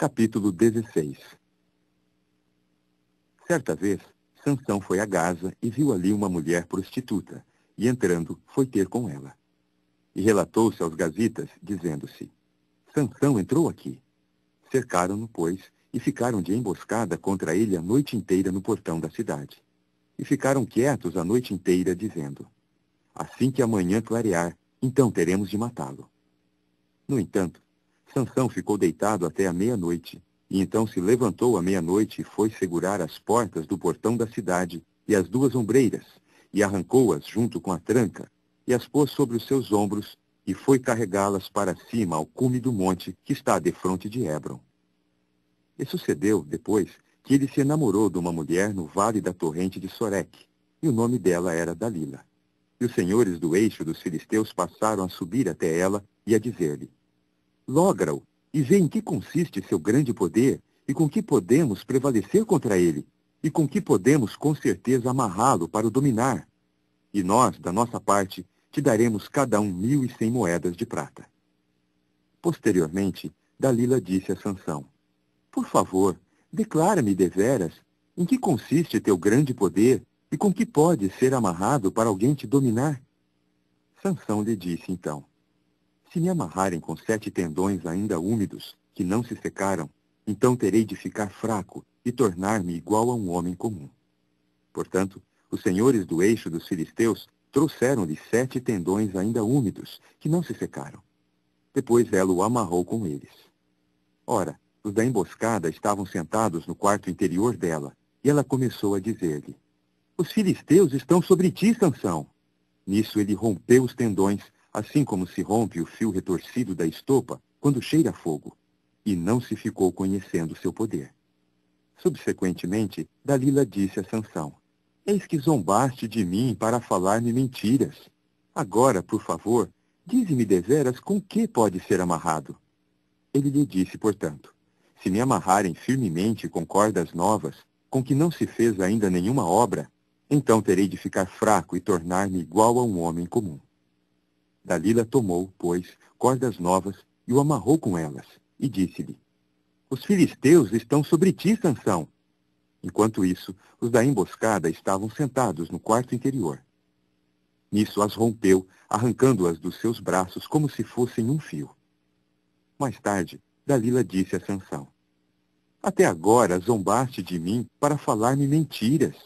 Capítulo 16. Certa vez, Sansão foi a Gaza e viu ali uma mulher prostituta, e entrando, foi ter com ela. E relatou-se aos gazitas, dizendo-se: Sansão entrou aqui. Cercaram-no, pois, e ficaram de emboscada contra ele a noite inteira no portão da cidade. E ficaram quietos a noite inteira, dizendo: assim que amanhã clarear, então teremos de matá-lo. No entanto, Sansão ficou deitado até a meia-noite, e então se levantou à meia-noite e foi segurar as portas do portão da cidade e as duas ombreiras, e arrancou-as junto com a tranca, e as pôs sobre os seus ombros, e foi carregá-las para cima ao cume do monte que está defronte de Hebron. E sucedeu, depois, que ele se enamorou de uma mulher no vale da torrente de Soreque, e o nome dela era Dalila. E os senhores do eixo dos filisteus passaram a subir até ela e a dizer-lhe: logra-o, e vê em que consiste seu grande poder, e com que podemos prevalecer contra ele, e com que podemos com certeza amarrá-lo para o dominar. E nós, da nossa parte, te daremos cada um 1.100 moedas de prata. Posteriormente, Dalila disse a Sansão: por favor, declara-me deveras em que consiste teu grande poder, e com que pode ser amarrado para alguém te dominar. Sansão lhe disse então: se me amarrarem com 7 tendões ainda úmidos, que não se secaram, então terei de ficar fraco e tornar-me igual a um homem comum. Portanto, os senhores do eixo dos filisteus trouxeram-lhe 7 tendões ainda úmidos, que não se secaram. Depois ela o amarrou com eles. Ora, os da emboscada estavam sentados no quarto interior dela, e ela começou a dizer-lhe: os filisteus estão sobre ti, Sansão. Nisso ele rompeu os tendões, assim como se rompe o fio retorcido da estopa quando cheira fogo, e não se ficou conhecendo seu poder. Subsequentemente, Dalila disse a Sansão: eis que zombaste de mim para falar-me mentiras. Agora, por favor, dize-me deveras com que pode ser amarrado. Ele lhe disse, portanto: se me amarrarem firmemente com cordas novas, com que não se fez ainda nenhuma obra, então terei de ficar fraco e tornar-me igual a um homem comum. Dalila tomou, pois, cordas novas e o amarrou com elas, e disse-lhe: os filisteus estão sobre ti, Sansão. Enquanto isso, os da emboscada estavam sentados no quarto interior. Nisso as rompeu, arrancando-as dos seus braços como se fossem um fio. Mais tarde, Dalila disse a Sansão: até agora zombaste de mim para falar-me mentiras.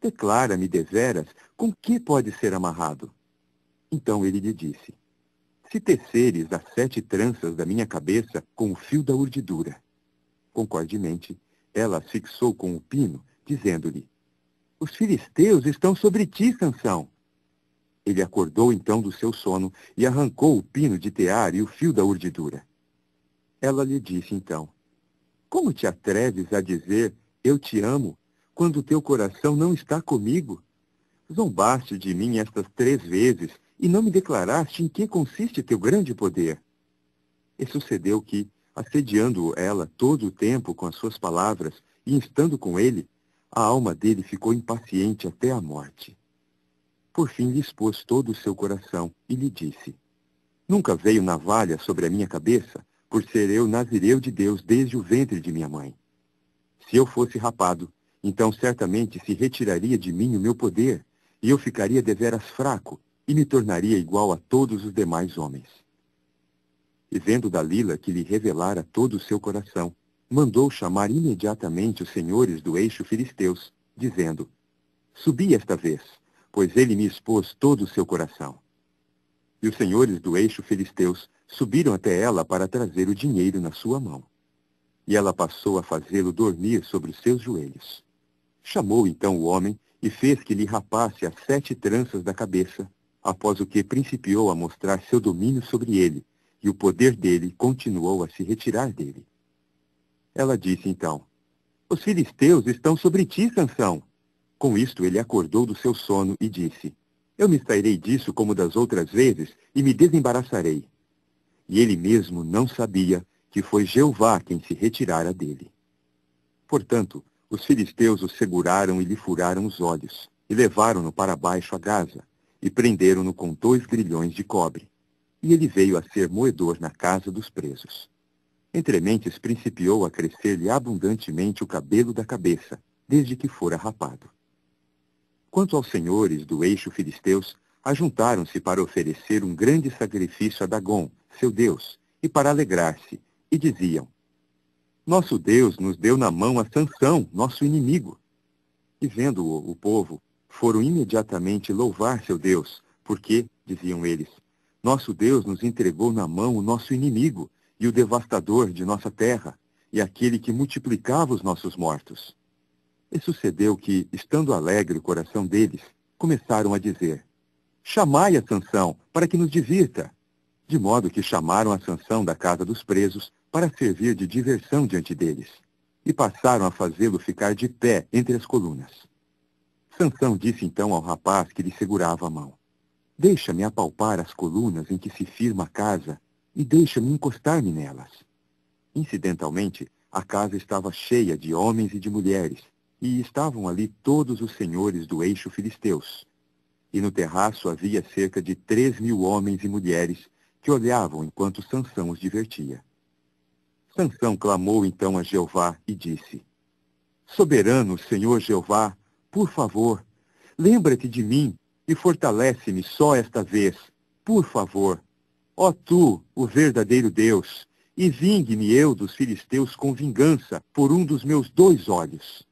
Declara-me deveras com que pode ser amarrado. Então ele lhe disse: se teceres as 7 tranças da minha cabeça com o fio da urdidura. Concordemente, ela as fixou com o pino, dizendo-lhe: os filisteus estão sobre ti, Sansão. Ele acordou então do seu sono e arrancou o pino de tear e o fio da urdidura. Ela lhe disse então: como te atreves a dizer, eu te amo, quando teu coração não está comigo? Zombaste de mim estas 3 vezes, e não me declaraste em que consiste teu grande poder. E sucedeu que, assediando-o ela todo o tempo com as suas palavras, e instando com ele, a alma dele ficou impaciente até a morte. Por fim lhe expôs todo o seu coração, e lhe disse: nunca veio navalha sobre a minha cabeça, por ser eu nazireu de Deus desde o ventre de minha mãe. Se eu fosse rapado, então certamente se retiraria de mim o meu poder, e eu ficaria deveras fraco, e me tornaria igual a todos os demais homens. E vendo Dalila que lhe revelara todo o seu coração, mandou chamar imediatamente os senhores do eixo filisteus, dizendo: subi esta vez, pois ele me expôs todo o seu coração. E os senhores do eixo filisteus subiram até ela para trazer o dinheiro na sua mão. E ela passou a fazê-lo dormir sobre os seus joelhos. Chamou então o homem e fez que lhe rapasse as 7 tranças da cabeça, após o que principiou a mostrar seu domínio sobre ele, e o poder dele continuou a se retirar dele. Ela disse então: os filisteus estão sobre ti, Sansão. Com isto ele acordou do seu sono e disse: eu me sairei disso como das outras vezes, e me desembaraçarei. E ele mesmo não sabia que foi Jeová quem se retirara dele. Portanto, os filisteus o seguraram e lhe furaram os olhos, e levaram-no para baixo a Gaza, e prenderam-no com 2 grilhões de cobre. E ele veio a ser moedor na casa dos presos. Entre mentes principiou a crescer-lhe abundantemente o cabelo da cabeça, desde que fora rapado. Quanto aos senhores do eixo filisteus, ajuntaram-se para oferecer um grande sacrifício a Dagom, seu deus, e para alegrar-se, e diziam: Nosso Deus nos deu na mão a Sansão, nosso inimigo. E vendo-o, o povo, foram imediatamente louvar seu Deus, porque, diziam eles, nosso Deus nos entregou na mão o nosso inimigo, e o devastador de nossa terra, e aquele que multiplicava os nossos mortos. E sucedeu que, estando alegre o coração deles, começaram a dizer: Chamai a Sansão, para que nos divirta. De modo que chamaram a Sansão da casa dos presos, para servir de diversão diante deles, e passaram a fazê-lo ficar de pé entre as colunas. Sansão disse então ao rapaz que lhe segurava a mão: Deixa-me apalpar as colunas em que se firma a casa, e deixa-me encostar-me nelas. Incidentalmente, a casa estava cheia de homens e de mulheres, e estavam ali todos os senhores do eixo filisteus. E no terraço havia cerca de 3.000 homens e mulheres que olhavam enquanto Sansão os divertia. Sansão clamou então a Jeová e disse: Soberano Senhor Jeová, por favor, lembra-te de mim e fortalece-me só esta vez, por favor. Ó tu, o verdadeiro Deus, e vingue-me eu dos filisteus com vingança por um dos meus 2 olhos.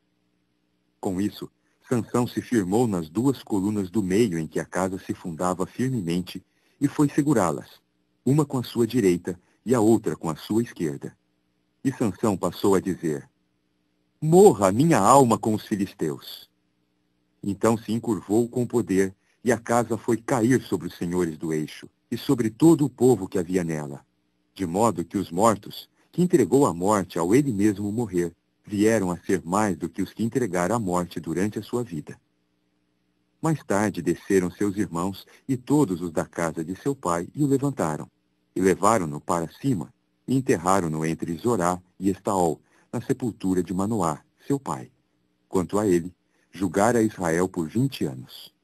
Com isso, Sansão se firmou nas 2 colunas do meio em que a casa se fundava firmemente e foi segurá-las, uma com a sua direita e a outra com a sua esquerda. E Sansão passou a dizer: Morra a minha alma com os filisteus. Então se encurvou com poder, e a casa foi cair sobre os senhores do eixo, e sobre todo o povo que havia nela, de modo que os mortos, que entregou à morte ao ele mesmo morrer, vieram a ser mais do que os que entregaram à morte durante a sua vida. Mais tarde desceram seus irmãos e todos os da casa de seu pai e o levantaram, e levaram-no para cima, e enterraram-no entre Zorá e Estaol, na sepultura de Manoá, seu pai. Quanto a ele, julgara Israel por 20 anos.